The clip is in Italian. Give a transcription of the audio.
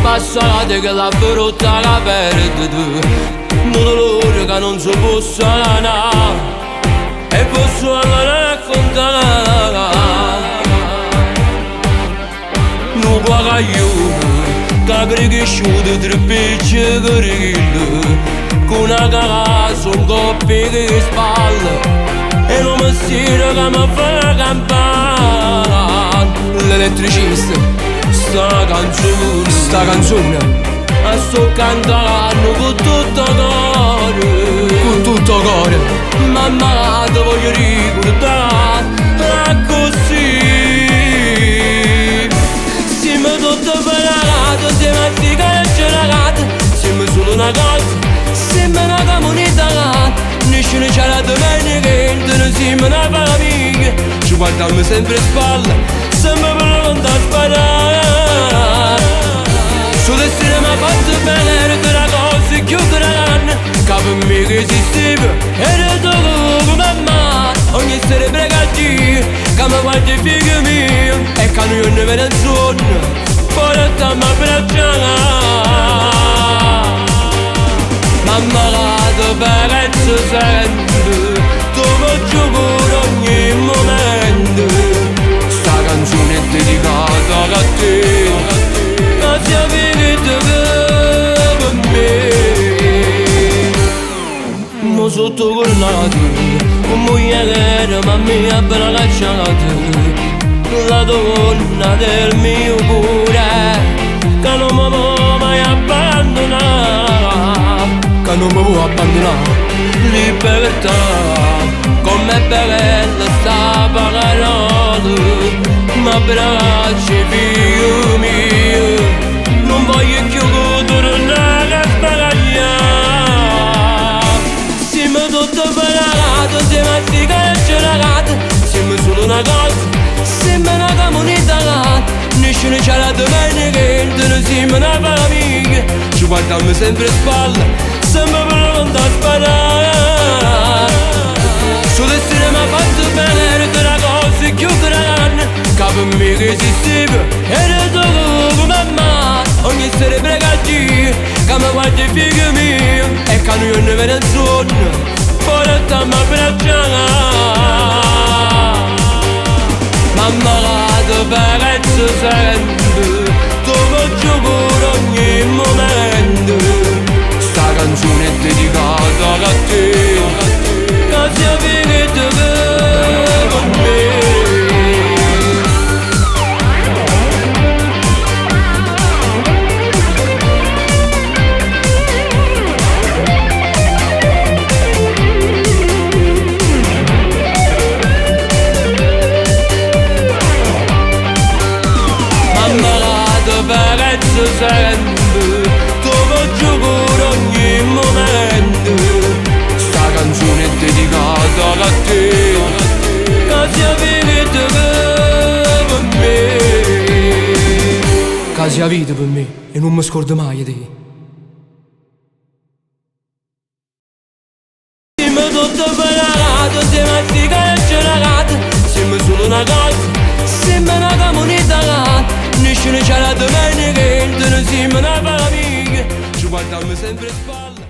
Passate che la brutta la perde tu, un dolore che non si può sanare e posso andare raccontare. Non paga io, che cresciuto tre picce che con una casa, un coppia che spalle e non mi sembra che mi fa campare. L'elettricista sta canzone la sto cantando con tutto cuore, mamma te voglio ricordare così. Siamo tutti ballati, siamo a cigarette, siamo solo una cosa, siamo una comunità, nessuno c'ha la domenica, non siamo una famiglia, ci guardiamo sempre a spalle, siamo pronti a sparare. Sul destino mi ha fatto bene che la cosa più grande che per me che esisteva era tu come mamma. Ogni sera pregati che mi guardi figlio mio e che non ne vede il sonno poi stiamo abbracciando. Mamma che ti penso sempre, tu mi giuro ogni momento. Sta canzone è dedicata a te, sia finita per me. Ma sotto cornato, con moglie ma mi ha lasciato la donna del mio cuore, che non mi può mai abbandonare, che non mi può abbandonare. Libertà, com'è bella sta parola, mi abbracci figlio mio. Non voglio più tornare a sbaragliare. Siamo tutti ballati, siamo a cigarette, siamo solo una cosa, siamo una comunità, nessuno c'ha la domenica, non siamo una famiglia, ci guardiamo sempre a spalle, siamo pronti a sparare. Sul destino mi ha fatto bene che la cosa più grande che per me che esisteva era tu come mamma. Ogni sera pregati che mi guardi figlio mio e che non ne vede il sonno poi stiamo abbracciando. Mamma che ti penso sempre, tu mi giuro ogni momento. Sta canzone è dedicata a te, che sia finita per me. Sempre, tu mi giuro ogni momento. Sta canzone è dedicata a te, che sia finita per me, che sia vita per me e non mi scordo mai di te. Siamo tutti ballati, siamo a cigarette, siamo solo una cosa, siamo una comunità, nessuno c'ha la domenica, non siamo una famiglia, ci guardiamo sempre a spalle.